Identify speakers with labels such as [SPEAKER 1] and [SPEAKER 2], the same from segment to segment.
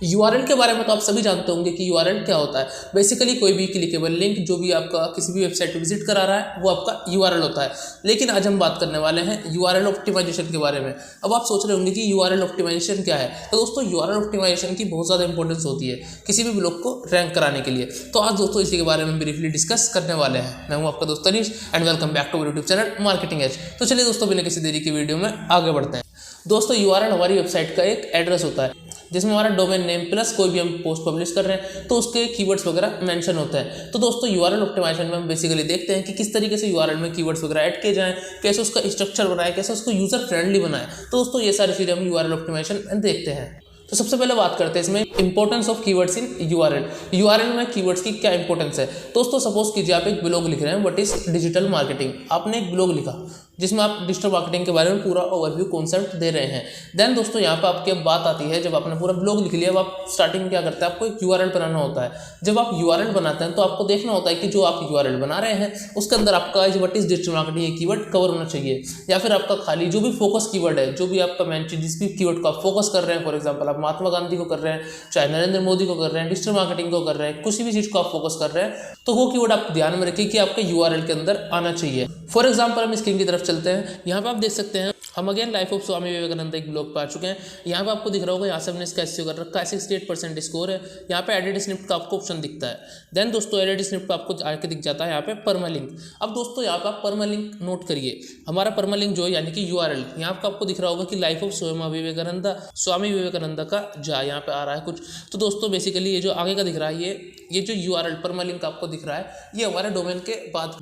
[SPEAKER 1] URL के बारे में तो आप सभी जानते होंगे कि यूआरएल क्या होता है। बेसिकली कोई भी क्लिकेबल लिंक जो भी आपका किसी भी वेबसाइट पर विजिट करा रहा है वो आपका यूआरएल होता है। लेकिन आज हम बात करने वाले हैं यूआरएल ऑप्टिमाइजेशन के बारे में। अब आप सोच रहे होंगे कि यूआरएल ऑप्टिमाइजेशन क्या है। तो दोस्तों यूआरएल ऑप्टिमाइजेशन की बहुत ज़्यादा इंपॉर्टेंस होती है किसी भी ब्लॉग को रैंक कराने के लिए। तो आज दोस्तों इसी के बारे में ब्रीफली डिस्कस करने वाले हैं। मैं हूं आपका दोस्त Tanish and welcome back to YouTube channel Marketing Edge. तो चलिए दोस्तों बिना किसी देरी की वीडियो में आगे बढ़ते हैं। दोस्तों यूआरएल हमारी वेबसाइट का एक एड्रेस होता है जिसमें हमारा डोमेन नेम प्लस कोई भी हम पोस्ट पब्लिश कर रहे हैं तो उसके कीवर्ड्स वगैरह मेंशन होते हैं। तो दोस्तों यूआरएल ऑप्टिमाइजेशन में हम बेसिकली देखते हैं कि किस तरीके से यूआरएल में कीवर्ड्स वगैरह ऐड किए जाएं, कैसे उसका स्ट्रक्चर बनाए, कैसे उसको यूजर फ्रेंडली बनाए। तो दोस्तों ये सारी चीज़ें हम यूआरएल ऑप्टिमाइजेशन में देखते हैं। तो सबसे पहले बात करते हैं इसमें importance of keywords in URL. URL में कीवर्ड्स की क्या इंपॉर्टेंस है। दोस्तों सपोज कीजिए आप एक ब्लॉग लिख रहे हैं व्हाट इज डिजिटल मार्केटिंग। आपने एक ब्लॉग लिखा जिसमें आप डिजिटल मार्केटिंग के बारे में पूरा ओवरव्यू कॉन्सेप्ट दे रहे हैं। देन दोस्तों यहाँ पर आपकी बात आती है, जब आपने पूरा ब्लॉग लिख लिया अब आप स्टार्टिंग में क्या करते हैं, आपको एक यूआरएल बनाना होता है। जब आप यूआरएल बनाते हैं तो आपको देखना होता है कि जो आप यूआरएल बना रहे हैं उसके अंदर आपका व्हाट इज डिजिटल मार्केटिंग ये कीवर्ड कवर होना चाहिए, या फिर आपका खाली जो भी फोकस कीवर्ड है, जो भी आपका मेन चीज जिस भी कीवर्ड को आप फोकस कर रहे हैं, फॉर एग्जाम्पल आप महात्मा गांधी को कर रहे हैं, चाहे नरेंद्र मोदी को कर रहे हैं, डिजिटल मार्केटिंग को कर रहे हैं, किसी भी चीज को आप फोकस कर रहे हैं तो वो कीवर्ड आप ध्यान में रखिए कि आपके यूआरएल के अंदर आना चाहिए। फॉर एग्जाम्पल हम स्क्रीन की तरफ चलते हैं। यहाँ पे आप देख सकते हैं हम again life of Swami Vivekananda एक ब्लॉग पर आ चुके हैं। यहाँ पे आपको दिख रहा होगा, यहाँ से हमने इसका एसईओ कर रखा है, 68% स्कोर है। यहाँ पे एडिट स्निप्ट का आपको ऑप्शन दिखता है। देन दोस्तों एडिट स्निप्ट का आपको आके दिख जाता है यहाँ पे परमालिंक। अब दोस्तों यहाँ पे आप परमालिंक नोट करिए। हमारा परमालिंक जो है यानी कि यूआरएल, यहाँ पे आपको दिख रहा होगा कि लाइफ ऑफ स्वामी विवेकानंद का जा यहाँ पे आ रहा है कुछ। तो दोस्तों बेसिकली ये जो आगे का दिख रहा है ये जो यूआरएल परमालिंक आपको दिख रहा है ये हमारे डोमेन के बाद,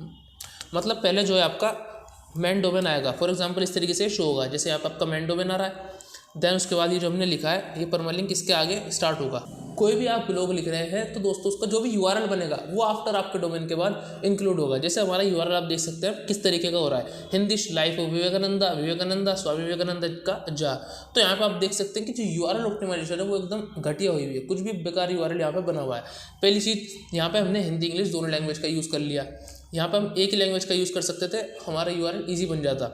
[SPEAKER 1] मतलब पहले जो है आपका मेन डोमेन आएगा। फॉर एग्जांपल इस तरीके से शो होगा, जैसे यहाँ पे आपका मेन डोमेन आ रहा है, देन उसके बाद ये जो हमने लिखा है ये परमालिंक इसके आगे स्टार्ट होगा। कोई भी आप ब्लॉग लिख रहे हैं तो दोस्तों उसका जो भी यूआरएल बनेगा वो आफ्टर आपके डोमेन के बाद इंक्लूड होगा। जैसे हमारा यूआरएल आप देख सकते हैं किस तरीके का हो रहा है, हिंदी लाइफ ऑफ विवेकानंदा स्वामी विवेकानंद का जा। तो यहाँ पे आप देख सकते हैं कि जो यूआरएल ऑप्टिमाइजेशन है वो एकदम घटिया हुई है, कुछ भी बेकार यूआरएल यहाँ पे बना हुआ है। पहली चीज़ यहाँ पे हमने हिंदी इंग्लिश दोनों लैंग्वेज का यूज़ कर लिया। यहाँ पे हम एक ही लैंग्वेज का यूज़ कर सकते थे, हमारा यूआरएल इजी बन जाता।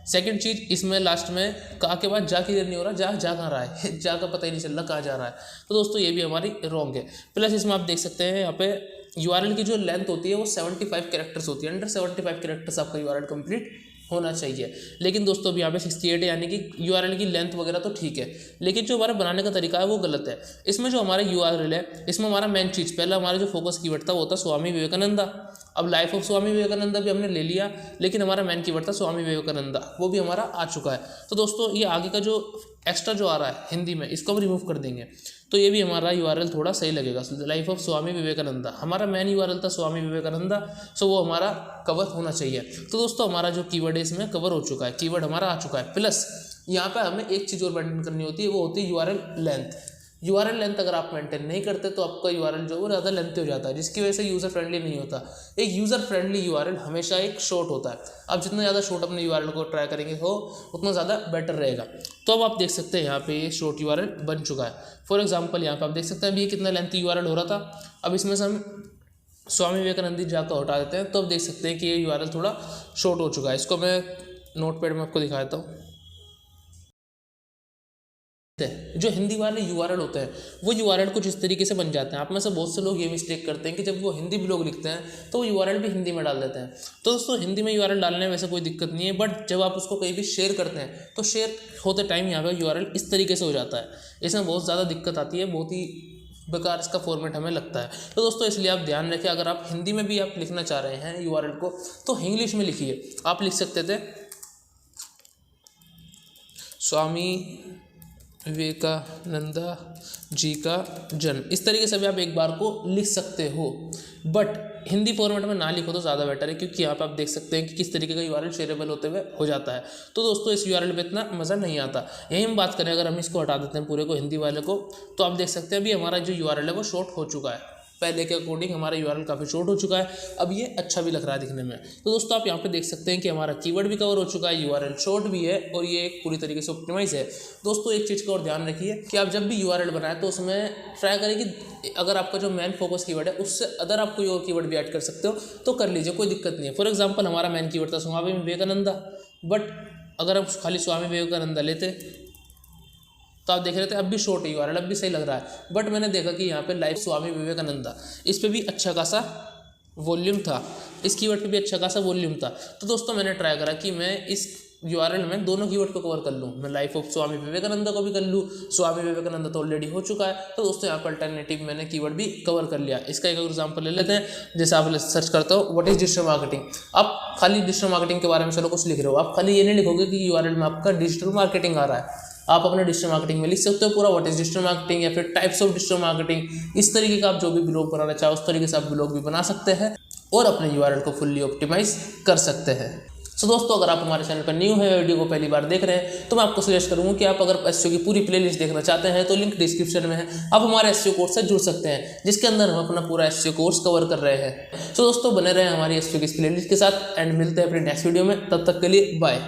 [SPEAKER 1] सेकंड चीज़ इसमें लास्ट में का के बाद जा क्लियर नहीं हो रहा, जा कहाँ रहा है जा का पता ही नहीं चल रहा कहाँ जा रहा है। तो दोस्तों ये भी हमारी रॉन्ग है। प्लस इसमें आप देख सकते हैं यहाँ पे यूआरएल की जो लेंथ होती है वो 75 कैरेक्टर्स होती है। अंडर 75 कैरेक्टर्स आपका यूआरएल कंप्लीट होना चाहिए। लेकिन दोस्तों अभी यहाँ पे 68 है, यानी कि यूआरएल की लेंथ वगैरह तो ठीक है, लेकिन जो हमारा बनाने का तरीका है वो गलत है। इसमें जो हमारा यूआरएल है इसमें हमारा मेन चीज़ पहला हमारा जो फोकस कीवर्ड था वो था स्वामी विवेकानंदा। अब लाइफ ऑफ स्वामी विवेकानंदा भी हमने ले लिया, लेकिन हमारा मेन कीवर्ड था स्वामी विवेकानंदा, वो भी हमारा आ चुका है। तो दोस्तों ये आगे का जो एक्स्ट्रा जो आ रहा है हिंदी में इसको हम रिमूव कर देंगे तो ये भी हमारा यूआरएल थोड़ा सही लगेगा। लाइफ ऑफ स्वामी विवेकानंदा हमारा मेन यूआरएल था स्वामी विवेकानंदा, सो वो हमारा कवर होना चाहिए। तो दोस्तों हमारा जो कीवर्ड है इसमें कवर हो चुका है, कीवर्ड हमारा आ चुका है। प्लस यहाँ पे हमें एक चीज़ और मेंटेन करनी होती है, वो होती है यूआरएल लेंथ। यूआरएल लेंथ अगर आप मेंटेन नहीं करते तो आपका यूआरएल जो है वो ज़्यादा लेंथी हो जाता है, जिसकी वजह से यूज़र फ्रेंडली नहीं होता। एक यूज़र फ्रेंडली यूआरएल हमेशा एक शॉर्ट होता है। आप जितना ज़्यादा शॉर्ट अपने यूआरएल को ट्राई करेंगे हो उतना ज़्यादा बेटर रहेगा। तो अब आप देख सकते हैं यहाँ पे ये शॉर्ट यूआरएल बन चुका है। फॉर एग्जाम्पल यहाँ पे आप देख सकते हैं अभी ये कितना लेंथी यूआरएल हो रहा था। अब इसमें से हम स्वामी विवेकानंद जाकर हटा देते हैं तो अब देख सकते हैं कि ये यूआरएल थोड़ा शॉर्ट हो चुका है। इसको मैं नोटपैड में आपको दिखा देता हूँ। जो हिंदी वाले यूआरएल होते हैं वो यूआरएल कुछ इस तरीके से बन जाते हैं। आप में से बहुत से लोग ये मिस्टेक करते हैं कि जब वो हिंदी ब्लॉग लिखते हैं तो वो यूआरएल भी हिंदी में डाल देते हैं। तो दोस्तों हिंदी में यूआरएल डालने में वैसे कोई दिक्कत नहीं है, बट जब आप उसको कहीं भी शेयर करते हैं तो शेयर होते टाइम यहाँ पर यूआरएल इस तरीके से हो जाता है। इसमें बहुत ज़्यादा दिक्कत आती है, बहुत ही बेकार इसका फॉर्मेट हमें लगता है। तो दोस्तों इसलिए आप ध्यान रखें, अगर आप हिंदी में भी आप लिखना चाह रहे हैं यूआरएल को तो इंग्लिश में लिखिए। आप लिख सकते थे स्वामी विवेकानंदा जी का जन्म, इस तरीके से भी आप एक बार को लिख सकते हो, बट हिंदी फॉर्मेट में ना लिखो तो ज़्यादा बेटर है, क्योंकि यहाँ पे आप देख सकते हैं कि किस तरीके का यूआरएल शेयरेबल होते हुए हो जाता है। तो दोस्तों इस यूआरएल पे इतना मज़ा नहीं आता। यही हम बात करें, अगर हम इसको हटा देते हैं पूरे को हिंदी वाले को, तो आप देख सकते हैं अभी हमारा जो यूआरएल है वो शॉर्ट हो चुका है। पहले के अकॉर्डिंग हमारा यूआरएल काफ़ी शॉर्ट हो चुका है, अब ये अच्छा भी लग रहा है दिखने में। तो दोस्तों आप यहाँ पे देख सकते हैं कि हमारा कीवर्ड भी कवर हो चुका है, यूआरएल शॉर्ट भी है और ये एक पूरी तरीके से ऑप्टिमाइज है। दोस्तों एक चीज़ का और ध्यान रखिए कि आप जब भी यूआरएल बनाएं तो उसमें ट्राई करें कि अगर आपका जो मेन फोकस कीवर्ड है उससे अदर आप कोई और कीवर्ड भी ऐड कर सकते हो तो कर लीजिए, कोई दिक्कत नहीं है। फॉर एग्जाम्पल हमारा मेन कीवर्ड था स्वामी विवेकानंदा, बट अगर हम खाली स्वामी विवेकानंदा लेते तो आप देख रहे थे अब भी शॉर्ट है यूआरएल, अब भी सही लग रहा है। बट मैंने देखा कि यहाँ पे लाइव स्वामी विवेकानंदा, इस पर भी अच्छा खासा वॉल्यूम था, इस कीवर्ड पे भी अच्छा खासा वॉल्यूम था। तो दोस्तों मैंने ट्राई करा कि मैं इस यूआरएल में दोनों कीवर्ड को कवर कर लूँ, मैं लाइफ ऑफ स्वामी विवेकानंदा को भी कर लूँ। स्वामी विवेकानंदा तो ऑलरेडी हो चुका है, तो दोस्तों यहाँ पर अल्टरनेटिव मैंने कीवर्ड भी कवर कर लिया। इसका एक एग्जांपल ले लेते हैं। जैसे आप सर्च करते हो व्हाट इज डिजिटल मार्केटिंग, आप खाली डिजिटल मार्केटिंग के बारे में चलो कुछ लिख रहे हो, आप खाली ये नहीं लिखोगे कि यूआरएल में आपका डिजिटल मार्केटिंग आ रहा है। आप अपने डिजिटल मार्केटिंग में लिख सकते हो पूरा व्हाट इज डिजिटल मार्केटिंग, या फिर टाइप्स ऑफ डिजिटल मार्केटिंग। इस तरीके का आप जो भी ब्लॉग बनाना चाहो उस तरीके से आप ब्लॉग भी बना सकते हैं और अपने यूआरएल को फुल्ली ऑप्टिमाइज कर सकते हैं। सो दोस्तों अगर आप हमारे चैनल पर न्यू है, वीडियो को पहली बार देख रहे हैं, तो मैं आपको सजेस्ट करूंगा कि आप अगर एसईओ की पूरी प्लेलिस्ट देखना चाहते हैं तो लिंक डिस्क्रिप्शन में है, आप हमारे एसईओ कोर्स से जुड़ सकते हैं, जिसके अंदर हम अपना पूरा एसईओ कोर्स कवर कर रहे हैं। सो दोस्तों बने रहे हमारी एसईओ की प्लेलिस्ट के साथ एंड मिलते हैं अपने नेक्स्ट वीडियो में, तब तक के लिए बाय।